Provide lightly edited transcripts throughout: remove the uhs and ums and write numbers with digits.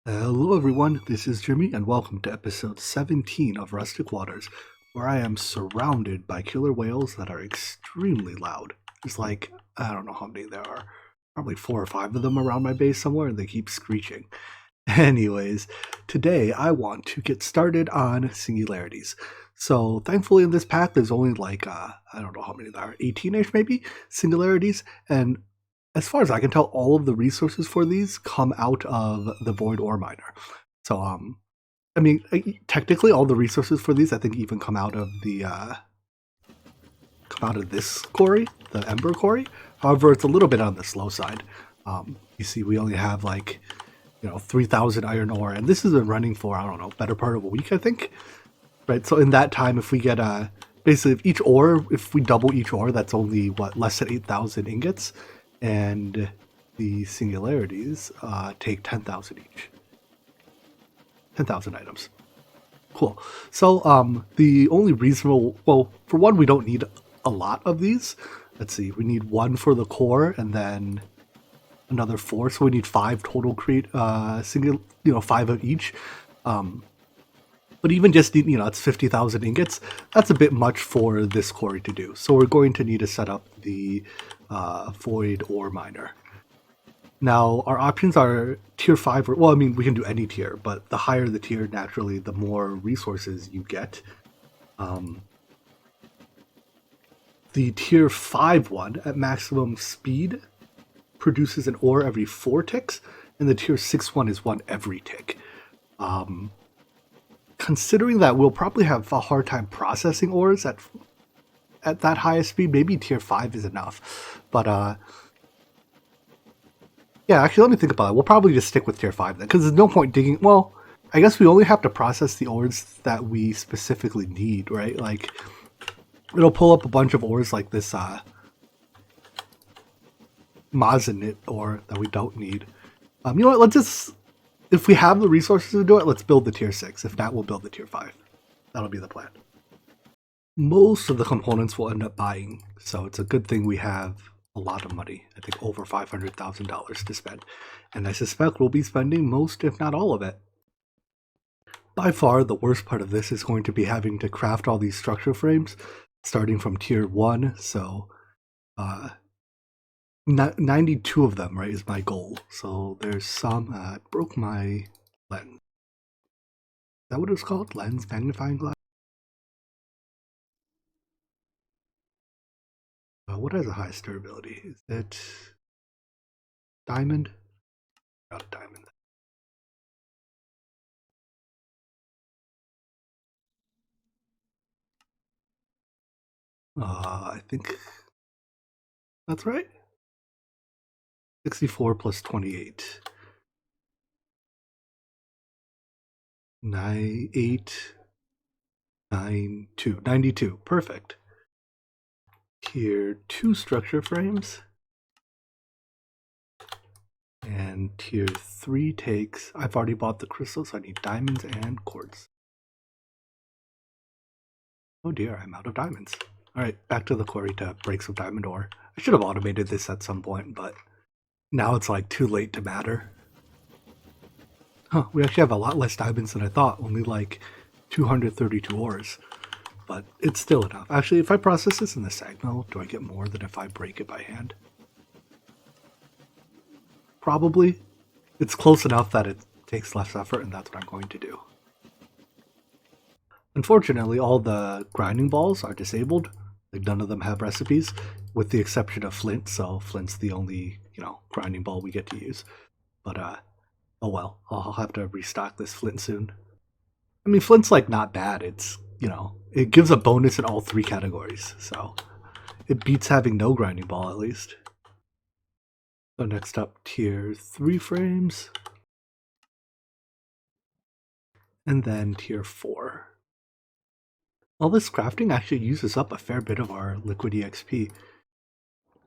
Hello everyone, this is Jimmy and welcome to episode 17 of Rustic Waters, where I am surrounded by killer whales that are extremely loud. There's like, I don't know how many there are, probably 4 or 5 of them around my base somewhere and they keep screeching. Anyways, today I want to get started on singularities. So thankfully in this pack there's only like, I don't know how many there are, 18-ish maybe, singularities, and as far as I can tell, all of the resources for these come out of the Void Ore Miner. So, I mean, technically, all the resources for these, I think, even come out of this quarry, the Ember quarry. However, it's a little bit on the slow side. You see, we only have like, 3,000 iron ore, and this has been running for I don't know, better part of a week, I think. Right. So in that time, if we get basically if we double each ore, that's only less than 8,000 ingots. And the singularities take 10,000 each. 10,000 items. Cool. So the only reasonable, well, for one, we don't need a lot of these. Let's see, we need 1 for the core and then another 4. So we need 5 total create 5 of each. But even just, it's 50,000 ingots. That's a bit much for this quarry to do. So we're going to need to set up the Void Ore Miner. Now, our options are tier 5, well, I mean, we can do any tier, but the higher the tier, naturally, the more resources you get. The tier 5 one, at maximum speed, produces an ore every 4 ticks, and the tier 6 one is 1 every tick. Considering that we'll probably have a hard time processing ores at that highest speed, maybe tier 5 is enough. But yeah, actually, let me think about it. We'll probably just stick with tier 5 then, because there's no point digging. Well, I guess we only have to process the ores that we specifically need, right? Like, it'll pull up a bunch of ores like this Mazenit ore that we don't need. You know what? Let's just, if we have the resources to do it, let's build the tier 6. If not, we'll build the tier 5. That'll be the plan. Most of the components we'll end up buying, so it's a good thing we have a lot of money. I think over $500,000 to spend, and I suspect we'll be spending most, if not all of it. By far, the worst part of this is going to be having to craft all these structure frames, starting from tier 1, so 92 of them, right, is my goal. So there's some, I broke my lens. Is that what it's called? Lens magnifying glass? What has the highest durability? Is it diamond? Not a diamond. I think that's right. 64 plus 28. 98, 92. Perfect. Tier 2 structure frames. And tier 3 takes, I've already bought the crystals, so I need diamonds and quartz. Oh dear, I'm out of diamonds. Alright, back to the quarry to break some diamond ore. I should have automated this at some point, but now it's like too late to matter. Huh, we actually have a lot less diamonds than I thought, only like 232 ores. But it's still enough. Actually, if I process this in the sag mill, do I get more than if I break it by hand? Probably. It's close enough that it takes less effort, and that's what I'm going to do. Unfortunately, all the grinding balls are disabled. Like, none of them have recipes, with the exception of flint, so flint's the only, grinding ball we get to use. But, oh well, I'll have to restock this flint soon. I mean, flint's, like, not bad. It's, it gives a bonus in all 3 categories, so it beats having no grinding ball, at least. So next up, tier 3 frames. And then tier 4. All this crafting actually uses up a fair bit of our liquid EXP.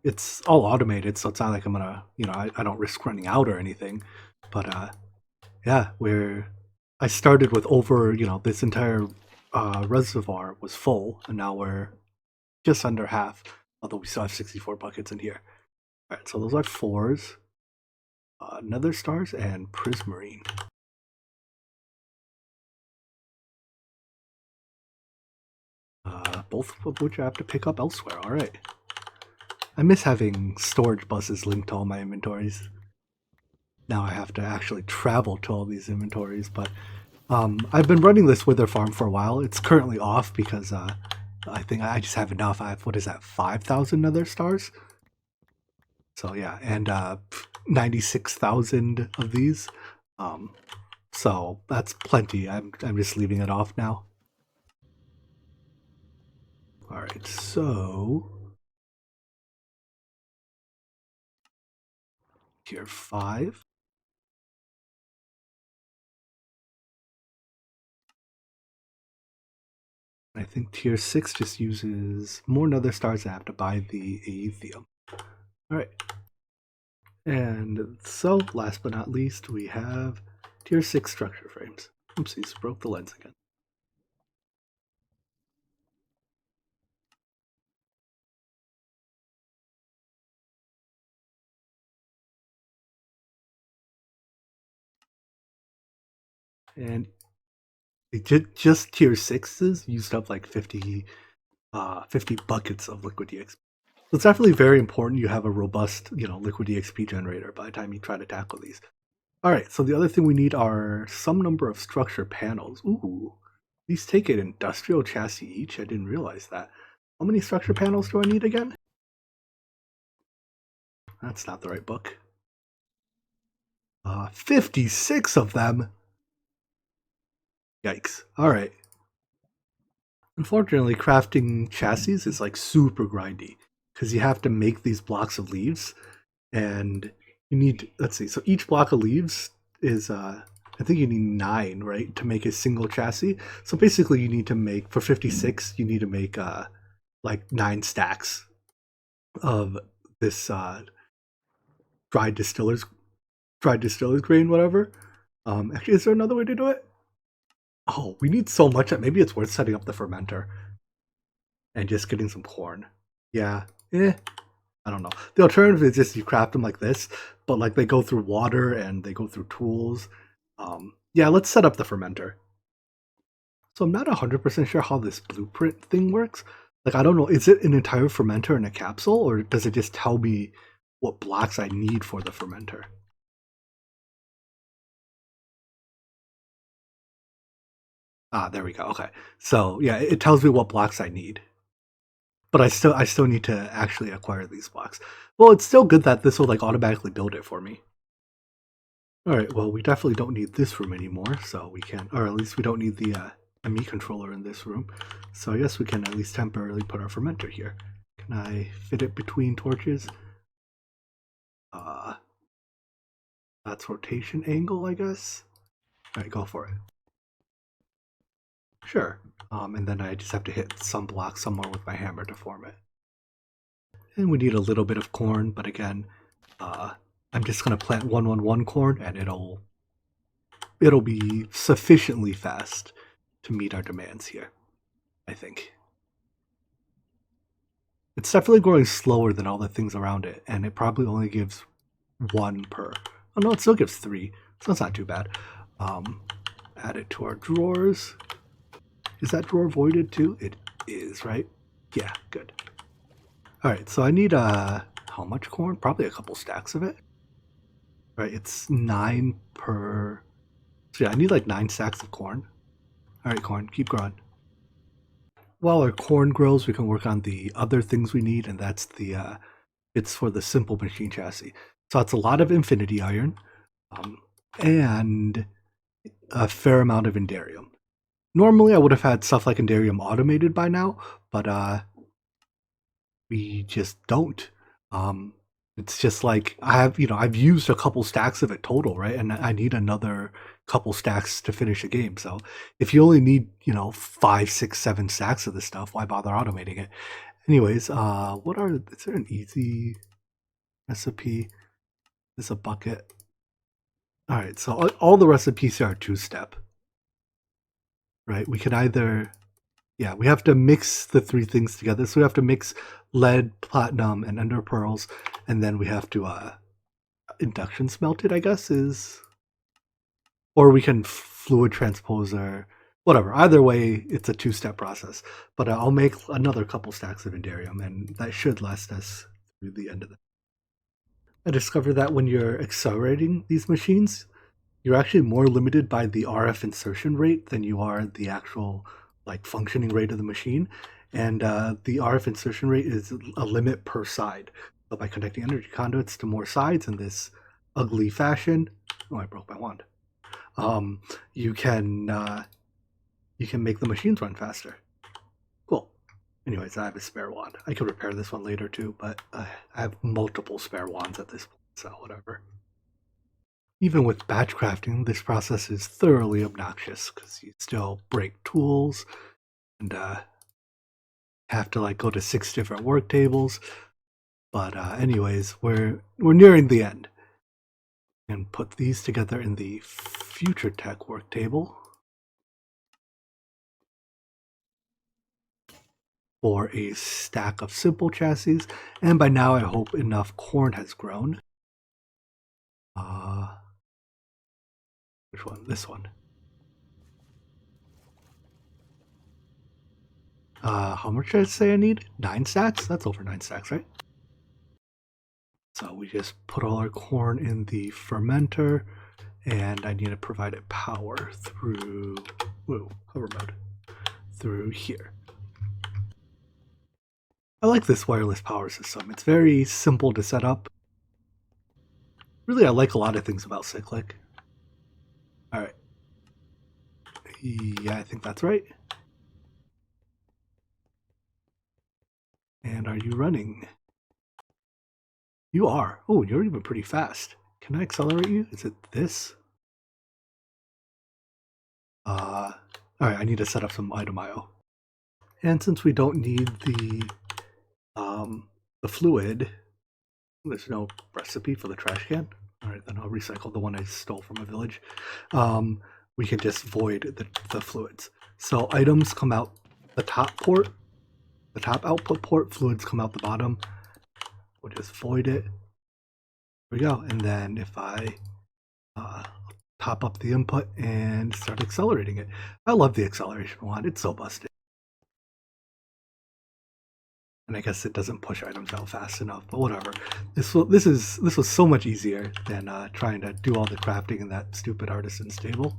It's all automated, so it's not like I'm gonna, I don't risk running out or anything. But yeah, I started with over, this entire reservoir was full, and now we're just under half, although we still have 64 buckets in here. Alright, so those are 4s, nether stars, and prismarine. both of which I have to pick up elsewhere. All right. I miss having storage buses linked to all my inventories. Now I have to actually travel to all these inventories, but I've been running this Wither farm for a while. It's currently off because I think I just have enough. I have, what is that, 5,000 nether stars? So yeah, and 96,000 of these. So that's plenty. I'm just leaving it off now. All right, so tier 5. I think tier 6 just uses more nether stars. I have to buy the aethium. All right. And so, last but not least, we have tier 6 structure frames. Oopsies, broke the lens again. And just tier 6s used up like 50 buckets of liquid EXP. So it's definitely very important you have a robust, liquid EXP generator by the time you try to tackle these. All right, so the other thing we need are some number of structure panels. Ooh, these take an industrial chassis each. I didn't realize that. How many structure panels do I need again? That's not the right book. 56 of them. Yikes. All right. Unfortunately, crafting chassis is like super grindy because you have to make these blocks of leaves, and you need, let's see, so each block of leaves is I think you need 9, right, to make a single chassis. So basically you need to make, for 56, you need to make like 9 stacks of this dried distillers grain, whatever. Actually, is there another way to do it? Oh, we need so much that maybe it's worth setting up the fermenter and just getting some corn. Yeah, I don't know. The alternative is just you craft them like this, but like they go through water and they go through tools. Yeah, let's set up the fermenter. So I'm not 100% sure how this blueprint thing works. Like, I don't know, is it an entire fermenter in a capsule, or does it just tell me what blocks I need for the fermenter? Ah, there we go. Okay. So yeah, it tells me what blocks I need. But I still need to actually acquire these blocks. Well, it's still good that this will like automatically build it for me. Alright, well we definitely don't need this room anymore, so we can, or at least we don't need the ME controller in this room. So I guess we can at least temporarily put our fermenter here. Can I fit it between torches? That's rotation angle, I guess. Alright, go for it. Sure. And then I just have to hit some block somewhere with my hammer to form it. And we need a little bit of corn, but again, I'm just gonna plant 111 corn, and it'll be sufficiently fast to meet our demands here, I think. It's definitely growing slower than all the things around it, and it probably only gives 1 per. Oh no, it still gives 3, so that's not too bad. Add it to our drawers. Is that drawer voided too? It is, right? Yeah, good. Alright, so I need how much corn? Probably a couple stacks of it. Alright, it's 9 per. So yeah, I need like 9 stacks of corn. Alright, corn, keep growing. While our corn grows, we can work on the other things we need, and that's the it's for the simple machine chassis. So it's a lot of infinity iron, and a fair amount of Enderium. Normally I would have had stuff like Enderium automated by now, but we just don't. It's just like I've used a couple stacks of it total, right? And I need another couple stacks to finish a game. So if you only need 5, 6, 7 stacks of this stuff, why bother automating it? Anyways, is there an easy recipe? There's a bucket. All right, so all the recipes here are 2-step, right? We can either, yeah, we have to mix the 3 things together. So we have to mix lead, platinum, and ender pearls, and then we have to induction smelt it, I guess, is, or we can fluid transposer. Whatever. Either way, it's a two-step process. But I'll make another couple stacks of Indarium, and that should last us through the end of it. I discovered that when you're accelerating these machines, you're actually more limited by the RF insertion rate than you are the actual like functioning rate of the machine. And the RF insertion rate is a limit per side. So by connecting energy conduits to more sides in this ugly fashion, oh, I broke my wand. Um, you can make the machines run faster. Cool. Anyways, I have a spare wand. I could repair this one later too, but I have multiple spare wands at this point, so whatever. Even with batch crafting, this process is thoroughly obnoxious because you still break tools and have to like go to 6 different work tables. But anyways, we're nearing the end. And put these together in the future tech work table for a stack of simple chassis. And by now, I hope enough corn has grown. Which one? This one. How much did I say I need? 9 stacks? That's over 9 stacks, right? So we just put all our corn in the fermenter, and I need to provide it power through hover mode through here. I like this wireless power system. It's very simple to set up. Really, I like a lot of things about Cyclic. All right. Yeah, I think that's right. And are you running? You are. Oh, you're even pretty fast. Can I accelerate you? Is it this? All right, I need to set up some item IO. And since we don't need the fluid, there's no recipe for the trash can. All right, then I'll recycle the one I stole from a village. We can just void the fluids. So items come out the top port, the top output port, fluids come out the bottom. We'll just void it. There we go. And then if I top up the input and start accelerating it. I love the acceleration wand. It's so busted. And I guess it doesn't push items out fast enough, but whatever. This was so much easier than trying to do all the crafting in that stupid artisan's table.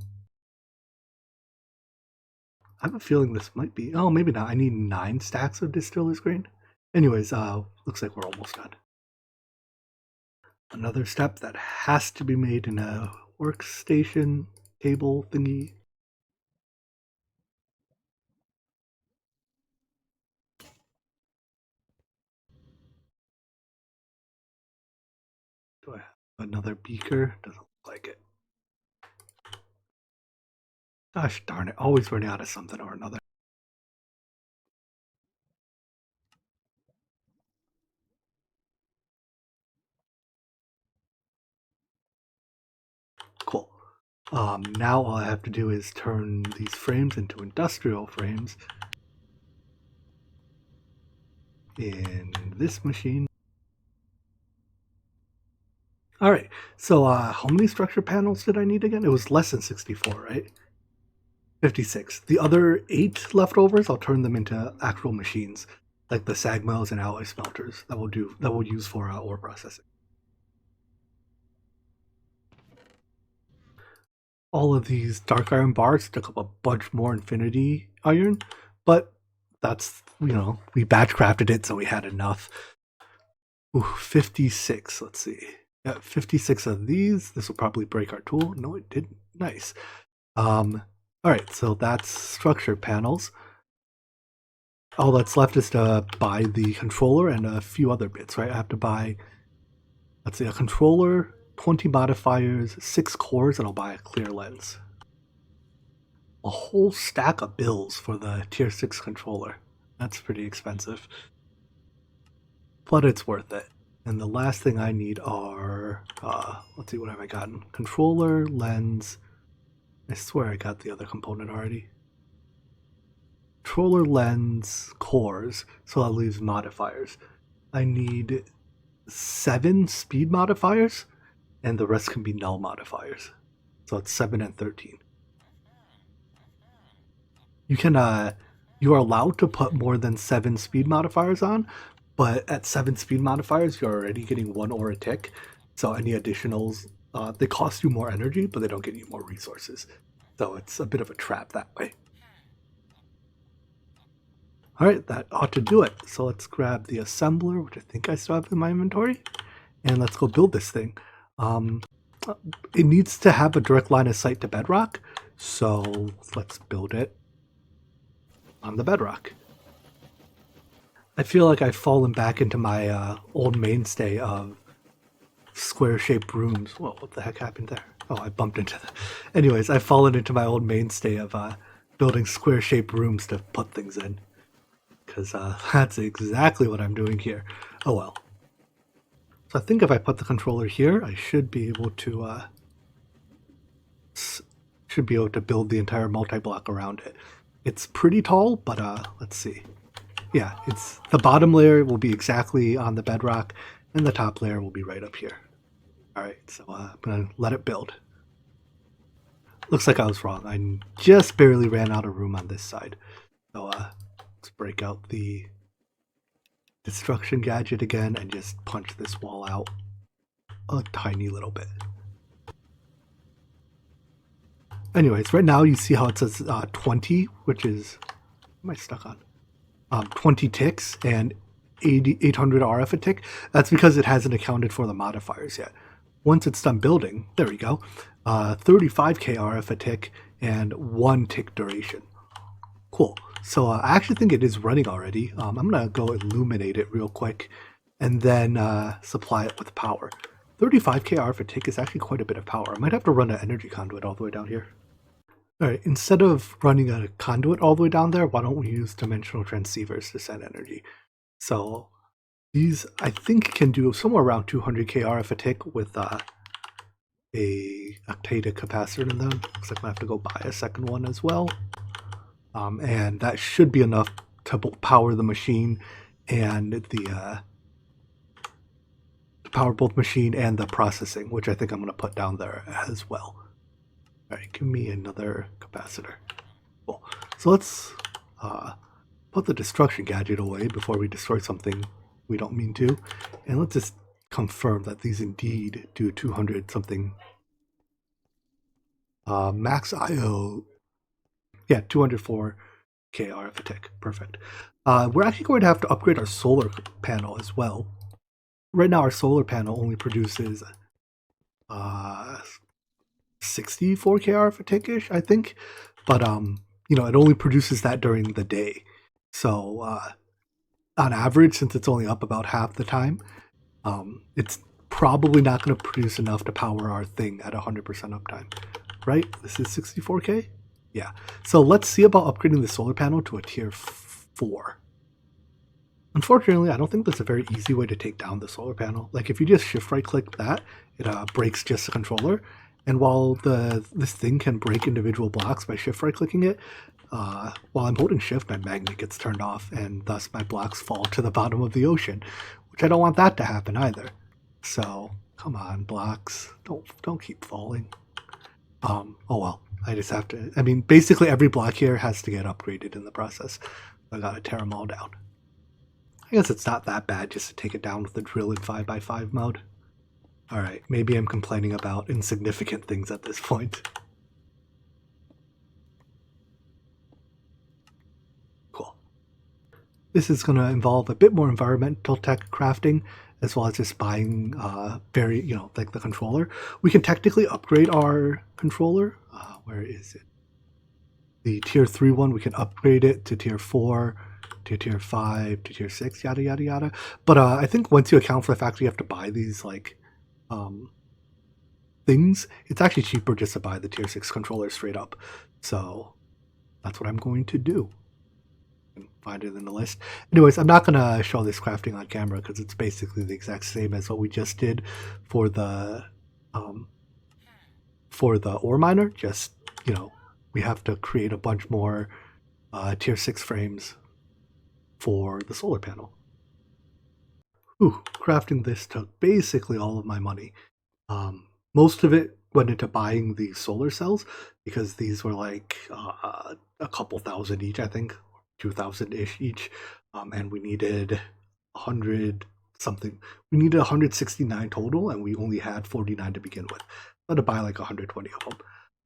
I have a feeling this might be... Oh, maybe not. I need 9 stacks of distiller's grain. Anyways, looks like we're almost done. Another step that has to be made in a workstation table thingy. Do I have another beaker? Doesn't look like it. Gosh darn it, always running out of something or another. Cool. Now all I have to do is turn these frames into industrial frames in this machine. All right, so how many structure panels did I need again? It was less than 64, right? 56. The other 8 leftovers, I'll turn them into actual machines, like the sag mills and alloy smelters that we'll use for ore processing. All of these dark iron bars took up a bunch more infinity iron, but that's, we batch crafted it, so we had enough. Ooh, 56, let's see. Yeah, 56 of these. This will probably break our tool. No, it didn't. Nice. All right, so that's structure panels. All that's left is to buy the controller and a few other bits, right? I have to buy, let's see, a controller, 20 modifiers, 6 cores, and I'll buy a clear lens. A whole stack of bills for the tier 6 controller. That's pretty expensive. But it's worth it. And the last thing I need are, let's see, what have I gotten? Controller, lens. I swear I got the other component already. Controller, lens, cores. So that leaves modifiers. I need 7 speed modifiers, and the rest can be null modifiers. So it's 7 and 13. you are allowed to put more than 7 speed modifiers on, but at 7 speed modifiers, you're already getting 1 ore a tick. So any additionals, they cost you more energy, but they don't get you more resources. So it's a bit of a trap that way. All right, that ought to do it. So let's grab the assembler, which I think I still have in my inventory, and let's go build this thing. It needs to have a direct line of sight to bedrock, so let's build it on the bedrock. I feel like I've fallen back into my old mainstay of square-shaped rooms. Whoa, what the heck happened there? Oh, I bumped into the... Anyways, I've fallen into my old mainstay of building square-shaped rooms to put things in. Because that's exactly what I'm doing here. Oh well. So I think if I put the controller here, I should be able to build the entire multi-block around it. It's pretty tall, but let's see. Yeah, it's the bottom layer will be exactly on the bedrock, and the top layer will be right up here. All right, so I'm gonna let it build. Looks like I was wrong. I just barely ran out of room on this side. So let's break out the destruction gadget again and just punch this wall out a tiny little bit. Anyways, right now you see how it says 20, which is, what am I stuck on? 20 ticks and 800 RF a tick. That's because it hasn't accounted for the modifiers yet. Once it's done building, there we go, 35k RF a tick and 1 tick duration. Cool. So I actually think it is running already. I'm going to go illuminate it real quick and then supply it with power. 35k RF a tick is actually quite a bit of power. I might have to run an energy conduit all the way down here. Alright, instead of running a conduit all the way down there, why don't we use dimensional transceivers to send energy? So these, I think, can do somewhere around 200k RF a tick with a octadic capacitor in them. Looks like I have to go buy a second one as well. And that should be enough to power the machine and the power both machine and the processing, which I think I'm going to put down there as well. All right, give me another capacitor. Cool. So let's put the destruction gadget away before we destroy something we don't mean to. And let's just confirm that these indeed do 200 something. Max IO. Yeah, 204k RF a tick. Perfect. We're actually going to have to upgrade our solar panel as well. Right now our solar panel only produces 64k RF a tick-ish, I think. But you know, it only produces that during the day. So on average, since it's only up about half the time, it's probably not going to produce enough to power our thing at 100% uptime. Right? This is 64k? Yeah. So let's see about upgrading the solar panel to a tier 4. Unfortunately, I don't think there's a very easy way to take down the solar panel. Like if you just shift right click that, it breaks just the controller. And while this thing can break individual blocks by shift right clicking it, while I'm holding shift, my magnet gets turned off and thus my blocks fall to the bottom of the ocean, which I don't want that to happen either. So come on, blocks, don't keep falling. Oh well, I just have to, I mean, basically every block here has to get upgraded in the process. I gotta tear them all down. I guess it's not that bad just to take it down with the drill in 5x5 mode. Alright, maybe I'm complaining about insignificant things at this point. Cool. This is going to involve a bit more environmental tech crafting, as well as just buying like the controller. We can technically upgrade our controller. Where is it? The tier 3 one, we can upgrade it to tier 4, to tier 5, to tier 6, yada yada yada. But I think once you account for the fact that you have to buy these like things, it's actually cheaper just to buy the tier 6 controller straight up. So that's what I'm going to do. Find it in the list. Anyways, I'm not going to show this crafting on camera because it's basically the exact same as what we just did for the ore miner. Just, you know, we have to create a bunch more tier 6 frames for the solar panel. Ooh, crafting this took basically all of my money. Most of it, went into buying the solar cells because these were like a couple thousand each, I think, 2,000 ish each, and we needed 100 something. We needed 169 total, and we only had 49 to begin with. I had to buy like 120 of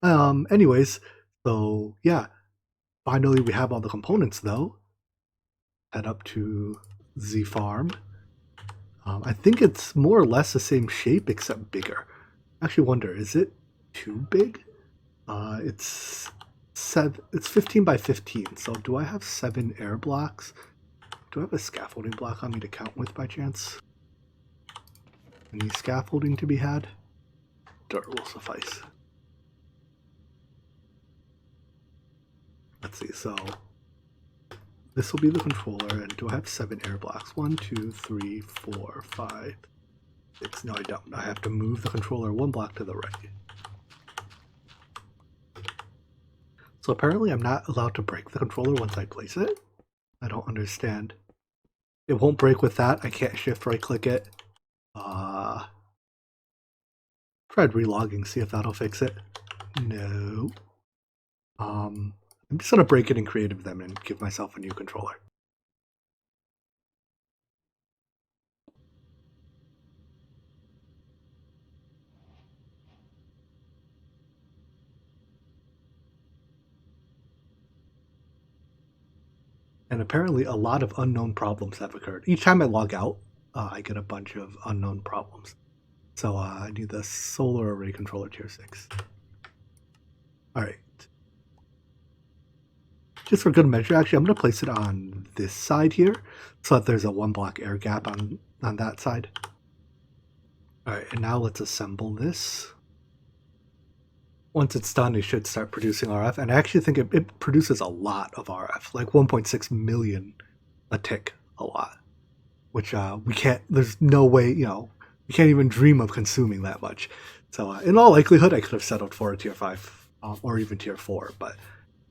them. Anyways, so yeah, finally we have all the components though. Head up to Z Farm. I think it's more or less the same shape except bigger. I actually wonder, is it too big? It's 15 by 15. So do I have 7 air blocks? Do I have a scaffolding block on me to count with by chance? Any scaffolding to be had? Dirt will suffice. Let's see, so this will be the controller, and do I have 7 air blocks? 1, 2, 3, 4, 5, 6. No, I don't. I have to move the controller 1 block to the right. So apparently I'm not allowed to break the controller once I place it. I don't understand. It won't break with that. I can't shift right click it. Tried relogging, see if that'll fix it. No. I'm just gonna break it in creative then and give myself a new controller. And apparently a lot of unknown problems have occurred. Each time I log out, I get a bunch of unknown problems. So I need the solar array controller tier 6. All right. Just for good measure, actually, I'm going to place it on this side here so that there's a 1 block air gap on that side. All right, and now let's assemble this. Once it's done, it should start producing RF, and I actually think it produces a lot of RF, like 1.6 million a tick, a lot, which we can't, there's no way, you know, we can't even dream of consuming that much. So in all likelihood, I could have settled for a tier 5 or even tier 4, but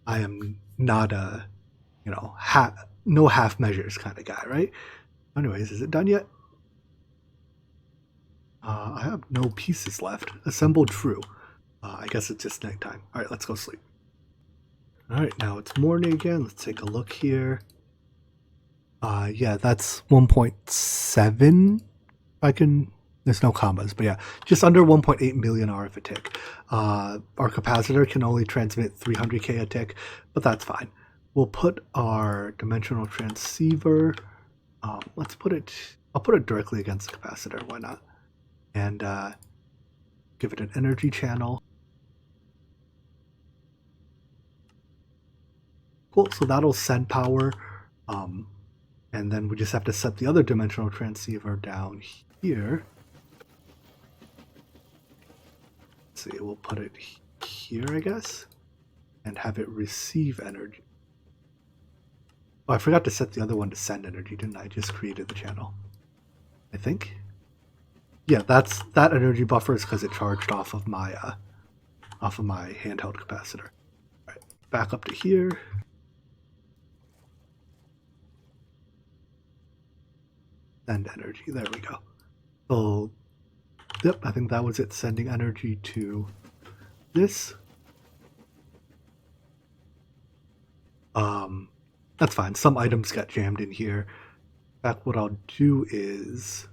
I am not a, you know, no half measures kind of guy, right? Anyways, is it done yet? I have no pieces left. Assembled true. I guess it's just nighttime. All right, let's go sleep. All right, now it's morning again. Let's take a look here. Yeah, that's 1.7. I can, there's no commas, but yeah, just under 1.8 million RF a tick. Our capacitor can only transmit 300K a tick, but that's fine. We'll put our dimensional transceiver. Let's put it, I'll put it directly against the capacitor, why not? And give it an energy channel. Cool, so that'll send power. And then we just have to set the other dimensional transceiver down here. Let's see, we'll put it here, I guess, and have it receive energy. Oh, I forgot to set the other one to send energy, didn't I? I just created the channel, I think. Yeah, that energy buffer is because it charged off of my handheld capacitor. All right, back up to here. Send energy. There we go. So, yep, I think that was it. Sending energy to this. That's fine. Some items got jammed in here. In fact, what I'll do is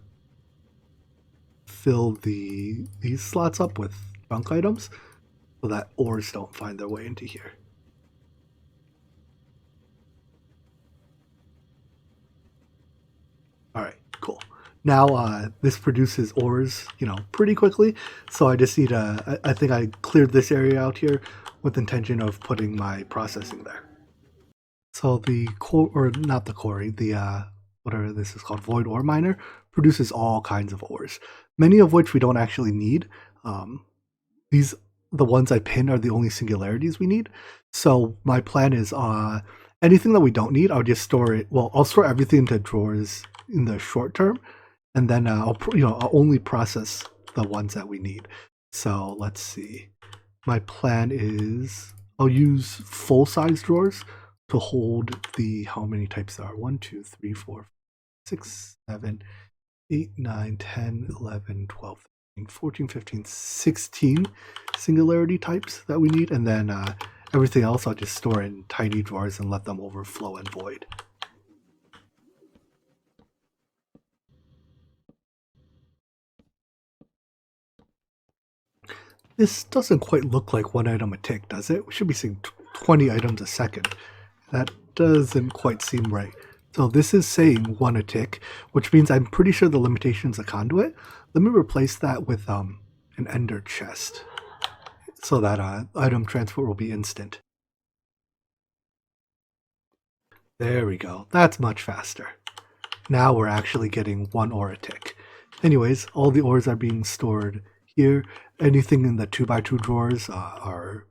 fill these slots up with junk items so that ores don't find their way into here. All right, cool. Now this produces ores, you know, pretty quickly. So I just need I think I cleared this area out here with the intention of putting my processing there. So the core, or not the quarry, the whatever this is called, void ore miner, produces all kinds of ores, many of which we don't actually need. The ones I pin are the only singularities we need. So my plan is anything that we don't need, I'll just store it. Well, I'll store everything into drawers in the short term, and then I'll only process the ones that we need. So let's see. My plan is I'll use full size drawers to hold the, how many types there are? 1, 2, 3, 4, 6, 7, 8, 9, 10, 11, 12, 14, 15, 16 singularity types that we need, and then everything else I'll just store in tiny drawers and let them overflow and void. This doesn't quite look like one item a tick, does it? We should be seeing 20 items a second. That doesn't quite seem right. So this is saying one a tick, which means I'm pretty sure the limitation is a conduit. Let me replace that with an ender chest so that item transfer will be instant. There we go. That's much faster. Now we're actually getting one ore a tick. Anyways, all the ores are being stored here. Anything in the 2x2 drawers are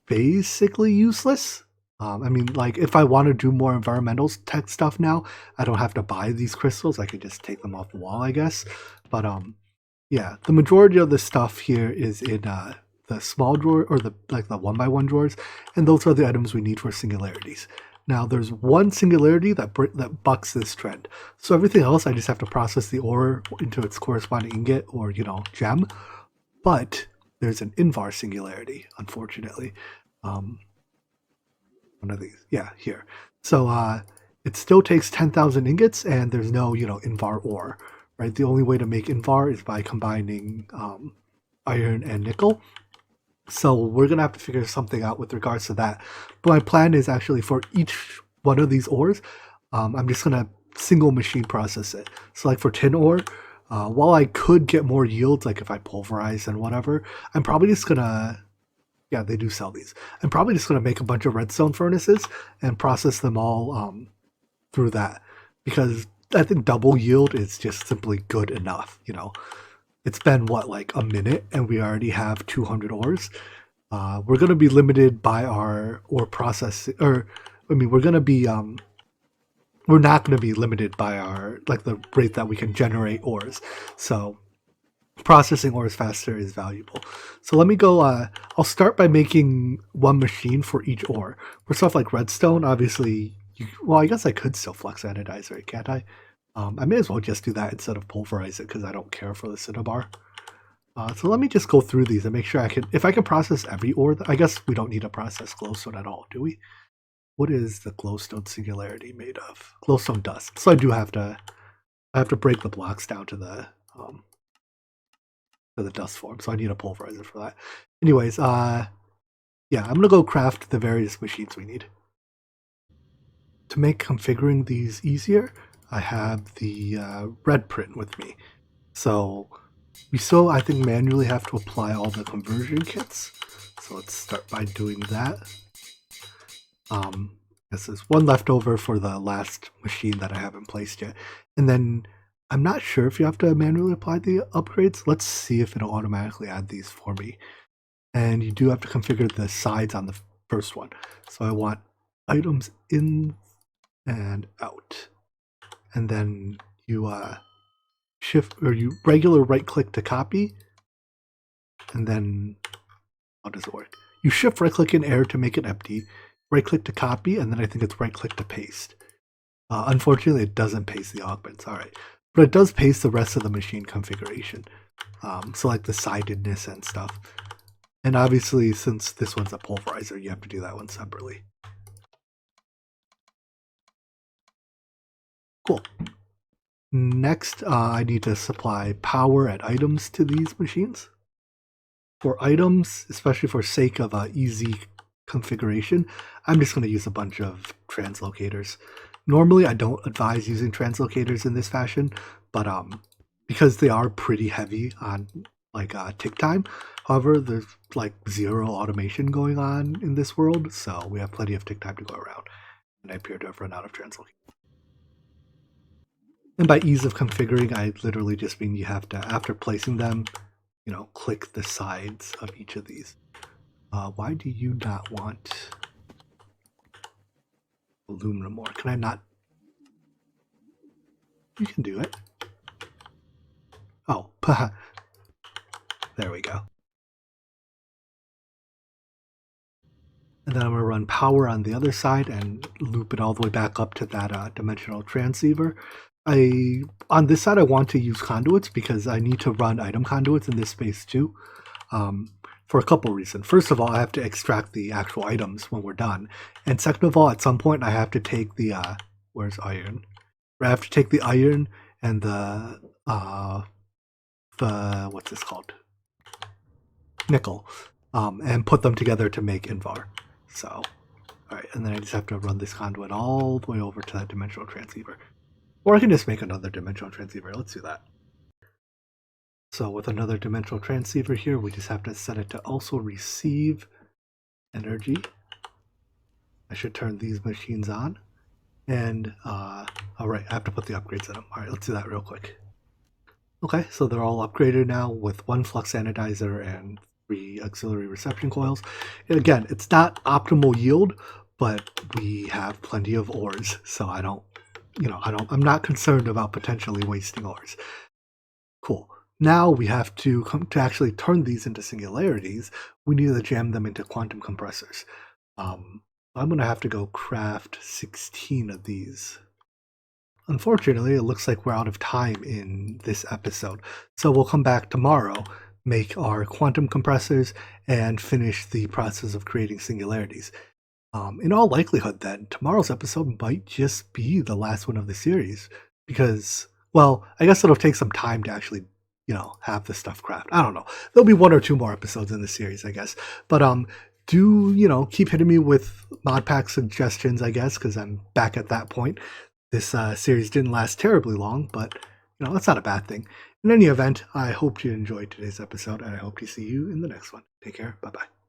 basically useless. I mean, like, if I want to do more environmental tech stuff now, I don't have to buy these crystals. I could just take them off the wall, I guess. But yeah, the majority of the stuff here is in the small drawer, or the 1x1 drawers, and those are the items we need for singularities. Now, there's one singularity that bucks this trend. So everything else, I just have to process the ore into its corresponding ingot or, gem. But there's an invar singularity, unfortunately. One of these, yeah, here. So it still takes 10,000 ingots, and there's no, invar ore, right? The only way to make invar is by combining iron and nickel. So we're going to have to figure something out with regards to that. But my plan is actually for each one of these ores, I'm just going to single machine process it. So like for tin ore, while I could get more yields, like if I pulverize and whatever, I'm probably just going to, yeah, they do sell these. I'm probably just going to make a bunch of redstone furnaces and process them all through that. Because I think double yield is just simply good enough, It's been what, like a minute, and we already have 200 ores. We're going to be limited by our ore processing, or I mean, we're going to be we're not going to be limited by our the rate that we can generate ores. So processing ores faster is valuable. So let me go. I'll start by making one machine for each ore. For stuff like redstone, obviously, well, I guess I could still flux anodize, right? Can't I? I may as well just do that instead of pulverize it because I don't care for the cinnabar. So let me just go through these and make sure if I can process every ore, I guess we don't need to process glowstone at all, do we? What is the glowstone singularity made of? Glowstone dust. So I have to break the blocks down to the dust form. So I need a pulverizer for that. Anyways, yeah, I'm gonna go craft the various machines we need. To make configuring these easier, I have the red print with me. So we still, I think, manually have to apply all the conversion kits. So let's start by doing that. This is one left over for the last machine that I haven't placed yet. And then I'm not sure if you have to manually apply the upgrades. Let's see if it'll automatically add these for me. And you do have to configure the sides on the first one. So I want items in and out. And then you shift, or you regular right click to copy, and then how does it work? You shift right click in air to make it empty, right click to copy, and then I think it's right click to paste. Unfortunately, it doesn't paste the augments. All right, but it does paste the rest of the machine configuration, so like the sidedness and stuff. And obviously, since this one's a pulverizer, you have to do that one separately. Cool. Next, I need to supply power and items to these machines. For items, especially for sake of easy configuration, I'm just going to use a bunch of translocators. Normally, I don't advise using translocators in this fashion, but because they are pretty heavy on tick time. However, there's like zero automation going on in this world, so we have plenty of tick time to go around, and I appear to have run out of translocators. And by ease of configuring, I literally just mean you have to, after placing them, click the sides of each of these. Why do you not want aluminum ore? Can I not? You can do it. Oh, there we go. And then I'm going to run power on the other side and loop it all the way back up to that dimensional transceiver. On this side, I want to use conduits because I need to run item conduits in this space too, for a couple reasons. First of all, I have to extract the actual items when we're done, and second of all, at some point, I have to take the where's iron? I have to take the iron and the what's this called? Nickel, and put them together to make Invar. So, all right, and then I just have to run this conduit all the way over to that dimensional transceiver. Or I can just make another dimensional transceiver. Let's do that. So with another dimensional transceiver here, we just have to set it to also receive energy. I should turn these machines on. And, all right, I have to put the upgrades in them. All right, let's do that real quick. Okay, so they're all upgraded now with 1 flux anodizer and 3 auxiliary reception coils. And again, it's not optimal yield, but we have plenty of ores, so I'm not concerned about potentially wasting ores. Cool. Now we have to actually turn these into singularities. We need to jam them into quantum compressors. I'm going to have to go craft 16 of these. Unfortunately, it looks like we're out of time in this episode, so we'll come back tomorrow, make our quantum compressors, and finish the process of creating singularities. In all likelihood, then, tomorrow's episode might just be the last one of the series, because, well, I guess it'll take some time to actually, have this stuff craft. I don't know. There'll be 1 or 2 more episodes in the series, I guess. But do, keep hitting me with mod pack suggestions, I guess, because I'm back at that point. This series didn't last terribly long, but, that's not a bad thing. In any event, I hope you enjoyed today's episode, and I hope to see you in the next one. Take care. Bye-bye.